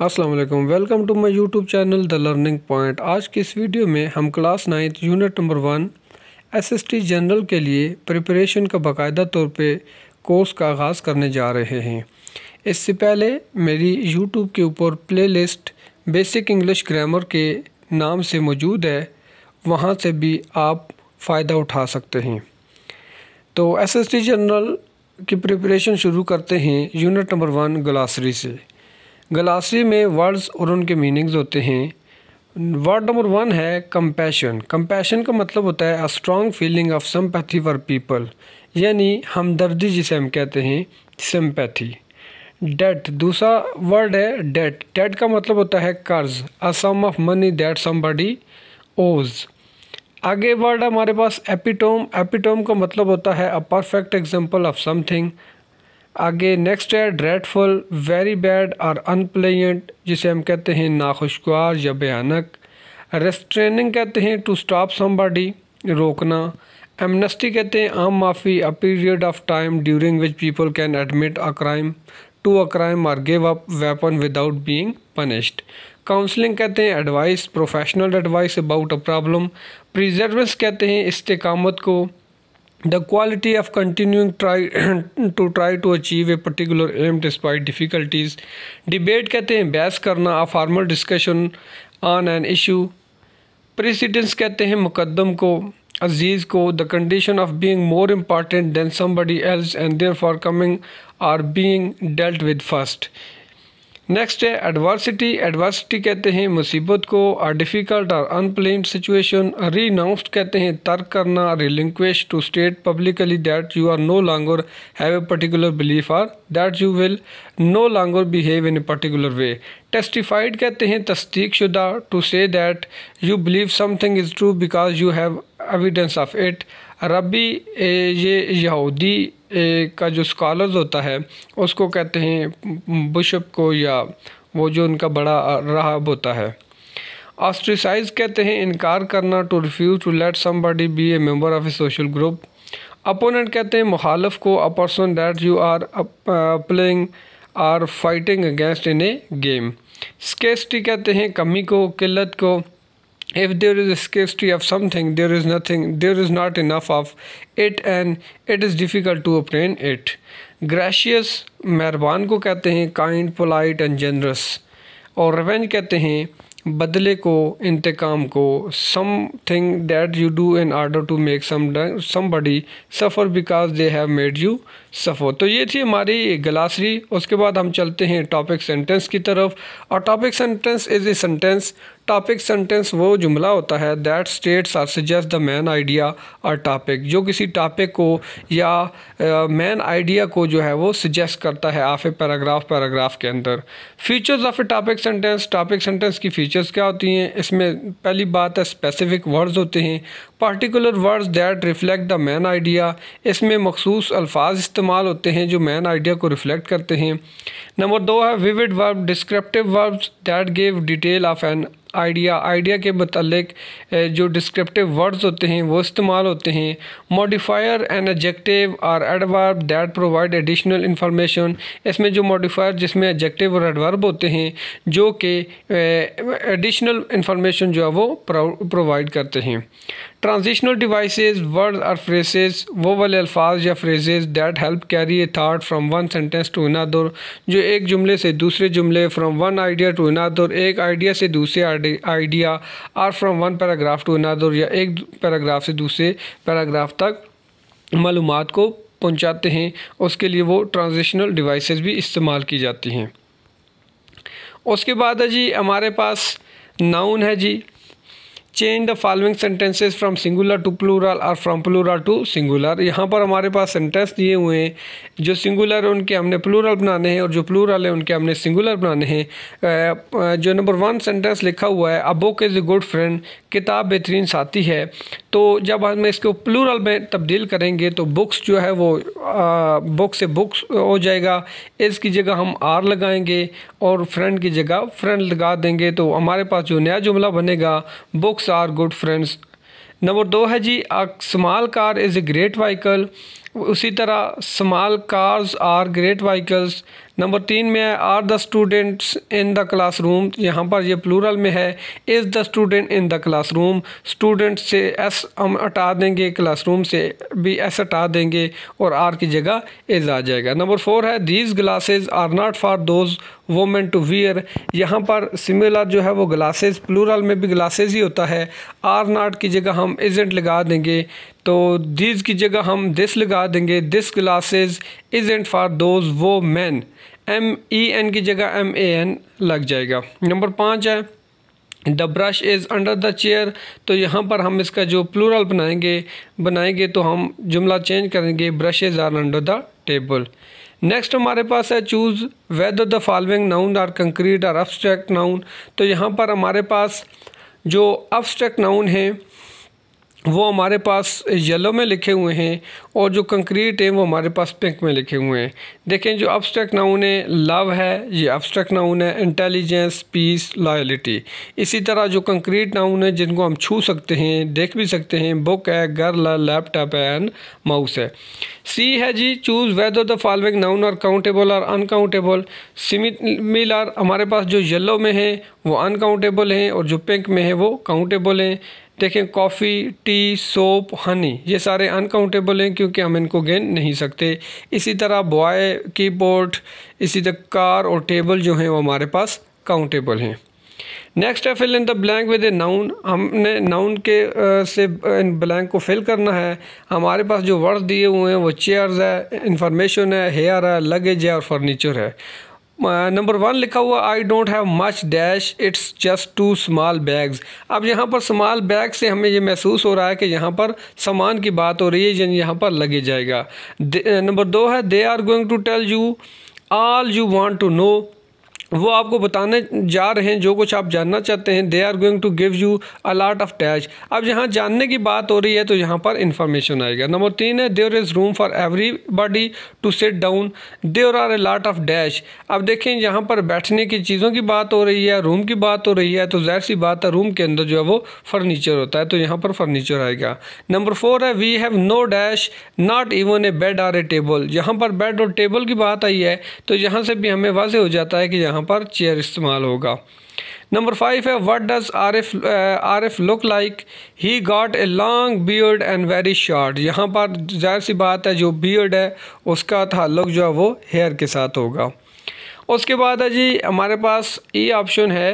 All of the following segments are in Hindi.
अस्सलाम वालेकुम, welcome to my YouTube channel the learning point. आज की इस वीडियो में हम class 9 unit number 1 SST general के लिए प्रिपरेशन का बाकायदा तौर पे कोर्स का आगाज़ करने जा रहे हैं। इससे पहले मेरी यूट्यूब के ऊपर प्लेलिस्ट बेसिक इंग्लिश ग्रामर के नाम से मौजूद है, वहाँ से भी आप फ़ायदा उठा सकते हैं। तो एसएसटी जनरल की प्रिपरेशन शुरू करते हैं यूनिट नंबर 1 ग्लासरी से। ग्लासरी में वर्ड्स और उनके मीनिंग्स होते हैं। वर्ड नंबर 1 है कंपैशन। कंपैशन का मतलब होता है a strong feeling of sympathy for people, यानी हमदर्दी जिसे हम कहते हैं सिंपैथी। डेट दूसरा वर्ड है डेट। डेट का मतलब होता है कर्ज, अ सम ऑफ मनी दैट समबडी ओज। आगे वर्ड हमारे पास एपिटोम। एपिटोम का मतलब होता है a perfect example of something. आगे नेक्स्ट है ड्रेडफुल, वेरी बैड और अनप्लेजेंट, जिसे हम कहते हैं नाखुशगवार या भयानक। रेस्ट्रेनिंग कहते हैं टू स्टॉप समबडी, रोकना। एमनेस्टी कहते हैं आम माफ़ी, a period of time during which people can admit a crime to a crime और give up weapon without being punished. Counselling कहते हैं advice, professional advice about a problem. Perseverance कहते हैं इस्तेकामत को, the quality of continuing try to achieve a particular aim despite difficulties। debate कहते हैं बहस करना, a formal discussion on an issue। precedence कहते हैं मुकद्दम को, अजीज़ को, the condition of being more important than somebody else and therefore coming or being dealt with first। Next है एडवर्सिटी। एडवर्सिटी कहते हैं मुसीबत को, और डिफ़िकल्ट और अनप्लेन्ड सिचुएशन। रीनाउंस्ड कहते हैं तर्क करना, relinquish to state publicly that you are no longer have a particular belief और that you will no longer behave in a particular way. Testified कहते हैं तस्दीक शुदा, to say that you believe something is true because you have evidence of it. Rabbi ये यहूदी का जो स्कॉलर्स होता है उसको कहते हैं बिशप को, या वो जो उनका बड़ा राहब होता है। ऑस्ट्रिसाइज कहते हैं इनकार करना, to refuse to let somebody be a member of a social group. Opponent कहते हैं मुखालफ को, a person that you are playing or fighting against in a game. Scarcity कहते हैं कमी को, किल्लत को। If there is a scarcity of something, there is not enough of it and it is difficult to obtain it। Gracious मेहरबान को कहते हैं kind, polite and generous। और revenge कहते हैं बदले को, इंतकाम को। something that you do in order to make somebody suffer because they have made you suffer। तो ये थी हमारी ग्लासरी। उसके बाद हम चलते हैं टॉपिक सेंटेंस की तरफ। और topic sentence is a sentence. Topic sentence वो जुमला होता है दैट स्टेट्स और सजेस्ट द मेन आइडिया और टॉपिक, जो किसी टॉपिक को या मेन आइडिया को जो है वो सजेस्ट करता है ऑफ ए पैराग्राफ के अंदर। Features of A topic sentence. Topic sentence की फीचर्स क्या होती हैं? इसमें पहली बात है स्पेसिफिक वर्ड्स होते हैं, particular words that reflect the main idea. इसमें मखसूस अल्फाज इस्तेमाल होते हैं जो मेन आइडिया को रिफ्लेक्ट करते हैं। नंबर 2 है vivid verb, descriptive verbs that give detail of an idea के मतलब जो डिस्क्रिप्टिव वर्ड्स होते हैं वो इस्तेमाल होते हैं। मॉडिफायर एन एडजेक्टिव और adverb that provide additional information. इसमें जो मॉडिफायर जिसमें एडजेक्टिव और एडवर्ब होते हैं जो कि एडिशनल इंफॉर्मेशन जो है वो प्रोवाइड करते हैं। ट्रांजिशनल डिवाइसेस, वर्ड और फ्रेजेस, वो वाले अल्फाज या phrases that help carry a thought from one sentence to another, जो एक जुमले से दूसरे जुमले, from one idea to another, एक आइडिया से दूसरे आइडिया, और from one paragraph to another, या एक पैराग्राफ से दूसरे पैराग्राफ तक मालूमात को पहुंचाते हैं। उसके लिए वो ट्रांजिशनल डिवाइसेस भी इस्तेमाल की जाती हैं। उसके बाद है जी हमारे पास नाउन है जी। Change the following sentences from singular to plural और फ्रॉम प्लूरल टू सिंगुलर। यहाँ पर हमारे पास सेंटेंस दिए हुए हैं, जो सिंगुलर है उनके हमने प्लूरल बनाने हैं और जो प्लूरल है उनके हमने सिंगुलर बनाने हैं। जो नंबर 1 सेंटेंस लिखा हुआ है a book is a good friend, किताब बेहतरीन साथी है, तो जब हम इसको प्लूरल में तब्दील करेंगे तो बुक्स जो है वो बुक से बुक्स हो जाएगा। इसकी जगह हम आर लगाएंगे और फ्रेंड की जगह फ्रेंड लगा देंगे, तो हमारे पास जो नया जुमला बनेगा books are good friends. Number 2 है जी a small car is a great vehicle, उसी तरह small cars are great vehicles. Number 3 में है are the students in the classroom, यहाँ पर ये प्लूरल में है। Is the student in the classroom, student से एस हम हटा देंगे, क्लासरूम से भी एस हटा देंगे और आर की जगह इज़ आ जाएगा। नंबर 4 है these glasses are not for those women to wear, यहाँ पर सिमिलर जो है वो ग्लासेस, प्लूरल में भी ग्लासेस ही होता है। आर नॉट की जगह हम इजेंट लगा देंगे, तो दीज की जगह हम दिस लगा देंगे। This glasses isn't for those वो मैन, MEN की जगह MAN लग जाएगा। नंबर 5 है the brush is under the chair, तो यहाँ पर हम इसका जो प्लूरल बनाएंगे तो हम जुमला चेंज करेंगे, brushes are under the table. Next हमारे पास है choose whether the following noun are concrete और अब्स्ट्रैक्ट नाउन, तो यहाँ पर हमारे पास जो अब्स्ट्रैक्ट नाउन हैं वो हमारे पास येलो में लिखे हुए हैं और जो कंक्रीट है वो हमारे पास पिंक में लिखे हुए हैं। देखें जो अब्स्ट्रैक्ट नाउन है लव है, ये अब्स्ट्रैक्ट नाउन है, इंटेलिजेंस, पीस, लॉयल्टी। इसी तरह जो कंक्रीट नाउन है जिनको हम छू सकते हैं, देख भी सकते हैं, बुक है, गर्ल है, लैपटॉप है एंड माउस है। सी है जी choose whether the following noun are countable और अनकाउंटेबल। सिमिलर हमारे पास जो येलो में है वो अनकाउंटेबल हैं और जो पिंक में है वो काउंटेबल हैं। देखें कॉफ़ी, टी, सोप, हनी ये सारे अनकाउंटेबल हैं क्योंकि हम इनको गिन नहीं सकते। इसी तरह बॉय, कीबोर्ड, इसी तरह कार और टेबल जो हैं वो हमारे पास काउंटेबल हैं। नेक्स्ट है fill in the blank with a noun, हमने नाउन के से इन ब्लैंक को फिल करना है। हमारे पास जो वर्ड दिए हुए हैं वो चेयर्स है, इंफॉर्मेशन है, हेयर है, लगेज है और फर्नीचर है। नंबर 1 लिखा हुआ I don't have much dash it's just 2 small bags. अब यहाँ पर स्मॉल बैग से हमें ये महसूस हो रहा है कि यहाँ पर सामान की बात हो रही है, यानी यहाँ पर लगे जाएगा। नंबर 2 है they are going to tell you all you want to know, वो आपको बताने जा रहे हैं जो कुछ आप जानना चाहते हैं। They are going to give you a lot of dash, अब यहाँ जानने की बात हो रही है तो यहाँ पर इंफॉर्मेशन आएगा। नंबर 3 है there is room for everybody to sit down, there are a lot of dash. अब देखें यहाँ पर बैठने की चीज़ों की बात हो रही है, रूम की बात हो रही है, तो ज़ाहिर सी बात है रूम के अंदर जो है वो फर्नीचर होता है, तो यहाँ पर फर्नीचर आएगा। नंबर 4 है we have no dash not even a bed और ए टेबल, यहाँ पर बेड और टेबल की बात आई है तो यहाँ से भी हमें वाज़ेह हो जाता है कि यहाँ पर चेयर इस्तेमाल होगा। नंबर 5 है what does Arif look like, he got a long beard and very short, यहाँ पर जाहिर सी बात है जो बियर्ड है उसका ताल्लुक जो है वो हेयर के साथ होगा। उसके बाद है जी हमारे पास ई ऑप्शन है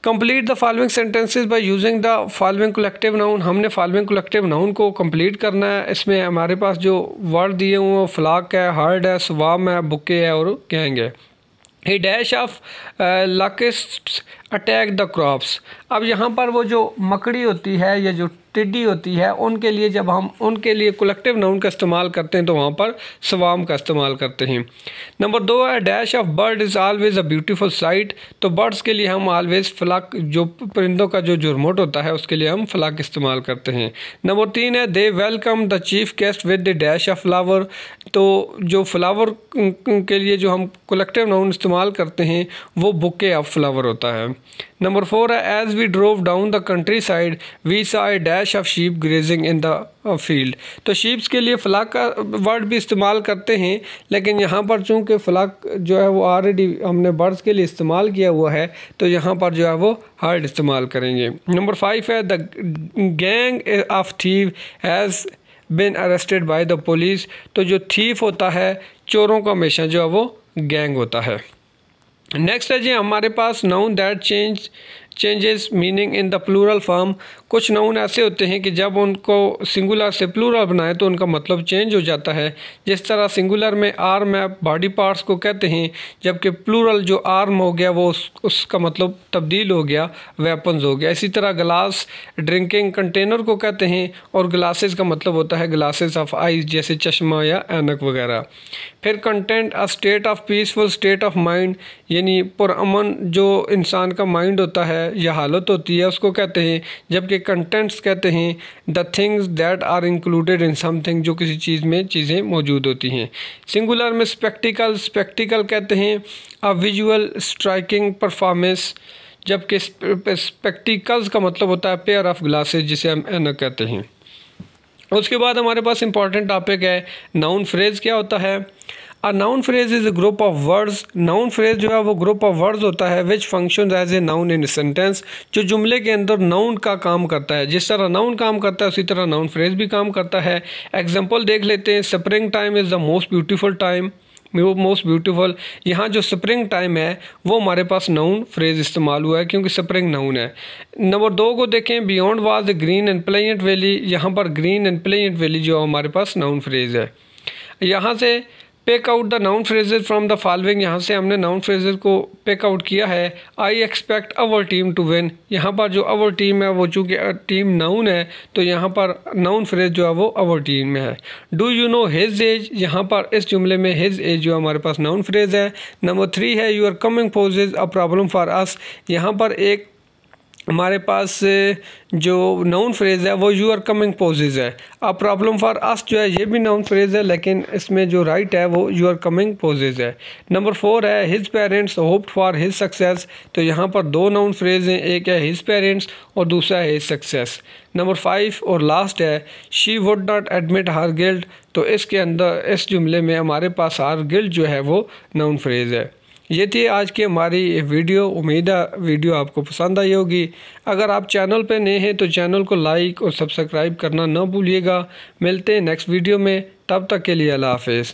complete the following sentences by using the following collective noun, हमने फॉलोइंग कलेक्टिव नाउन को कंप्लीट करना है। इसमें हमारे पास जो वर्ड दिए हुए हैं फ्लॉक है, हर्ड है, स्वाम है, बुके है और गैंग है। A dash of locusts attack the crops, अब यहाँ पर वो जो मकड़ी होती है या जो टिड्डी होती है उनके लिए जब हम उनके लिए कलेक्टिव नाउन का इस्तेमाल करते हैं तो वहाँ पर स्वाम का इस्तेमाल करते हैं। नंबर 2 है dash of bird is always a beautiful sight, तो बर्ड्स के लिए हम ऑलवेज फ्लॉक, जो परिंदों का जो जुर्मोट होता है उसके लिए हम फ्लॉक इस्तेमाल करते हैं। नंबर 3 है they welcome the chief guest with the dash of flower, तो जो फ्लावर के लिए जो हम कलेक्टिव नाउन इस्तेमाल करते हैं वो बुके ऑफ फ्लावर होता है। नंबर 4 है as we drove down the countryside we saw a dash of sheep grazing in the field, तो शीप्स के लिए फ्लॉक का वर्ड भी इस्तेमाल करते हैं लेकिन यहाँ पर चूँकि फ्लॉक जो है वो ऑलरेडी हमने बर्ड्स के लिए इस्तेमाल किया हुआ है तो यहाँ पर जो है वो हर्ड इस्तेमाल करेंगे। नंबर 5 है the gang of thief has been arrested by the police, तो जो थीफ होता है चोरों का हमेशा जो है वो गैंग होता है। नेक्स्ट है जी हमारे पास noun that changes meaning in the plural form, कुछ नाउन ऐसे होते हैं कि जब उनको सिंगुलर से प्लूरल बनाए तो उनका मतलब चेंज हो जाता है। जिस तरह सिंगुलर में आर्म है बॉडी पार्ट्स को कहते हैं, जबकि प्लूरल जो आर्म हो गया वो उसका मतलब तब्दील हो गया, वेपन्स हो गया। इसी तरह ग्लास ड्रिंकिंग कंटेनर को कहते हैं और ग्लासेस का मतलब होता है ग्लासेस ऑफ आइज, जैसे चश्मा या ऐनक वगैरह। फिर content a state of peaceful state of mind, यानी पुरअमन जो इंसान का माइंड होता है या हालत होती है उसको कहते हैं, जबकि कंटेंट्स कहते हैं the things that are included in something, जो किसी चीज़ में चीज़ें मौजूद होती हैं। सिंगुलर में स्पेक्टिकल कहते हैं अ विजुअल स्ट्राइकिंग परफॉर्मेंस, जबकि स्पेक्टिकल्स का मतलब होता है पेयर ऑफ ग्लासेस जिसे हम ऐनक कहते हैं। उसके बाद हमारे पास इंपॉर्टेंट टॉपिक है नाउन फ्रेज़ क्या होता है। A noun phrase is a group of words. Noun phrase जो है वो ग्रुप ऑफ वर्ड्स होता है which function as a noun in sentence, जो जुमले के अंदर नाउन का काम करता है। जिस तरह नाउन काम करता है उसी तरह नाउन फ्रेज भी काम करता है। एग्जांपल देख लेते हैं, spring time is the most beautiful time. Most beautiful, यहाँ जो स्प्रिंग टाइम है वो हमारे पास नाउन फ्रेज इस्तेमाल हुआ है क्योंकि स्प्रिंग नाउन है। नंबर 2 को देखें, beyond was the green and pleasant valley. यहाँ पर ग्रीन एंड प्लेजेंट वैली जो हमारे पास नाउन फ्रेज है। यहाँ से pick out the noun phrases from the following, यहाँ से हमने नाउन फ्रेजेस को पिक आउट किया है। I expect our team to win, यहाँ पर जो अवर टीम है वो चूँकि टीम नाउन है तो यहाँ पर नाउन फ्रेज जो है वो अवर टीम में है। Do you know his age, यहाँ पर इस जुमले में हिज एज जो हमारे पास नाउन फ्रेज है। नंबर 3 है you are coming poses a problem for us, यहाँ पर एक हमारे पास जो नाउन फ्रेज़ है वो यू आर कमिंग पोजेज है। अब प्रॉब्लम फॉर अस जो है ये भी नाउन फ्रेज़ है लेकिन इसमें जो राइट है वो यू आर कमिंग पोजेज है। नंबर 4 है his parents hoped for his success, तो यहाँ पर 2 नाउन फ्रेज़ हैं, एक है हिज पेरेंट्स और दूसरा है हिज सक्सेस। नंबर 5 और लास्ट है she would not admit her guilt, तो इसके अंदर इस जुमले में हमारे पास हर गिल्ट जो है वो नाउन फ्रेज़ है। ये थी आज की हमारी वीडियो। उम्मीद है वीडियो आपको पसंद आई होगी। अगर आप चैनल पर नए हैं तो चैनल को लाइक और सब्सक्राइब करना ना भूलिएगा। मिलते हैं नेक्स्ट वीडियो में, तब तक के लिए अल्लाह हाफ़िज़।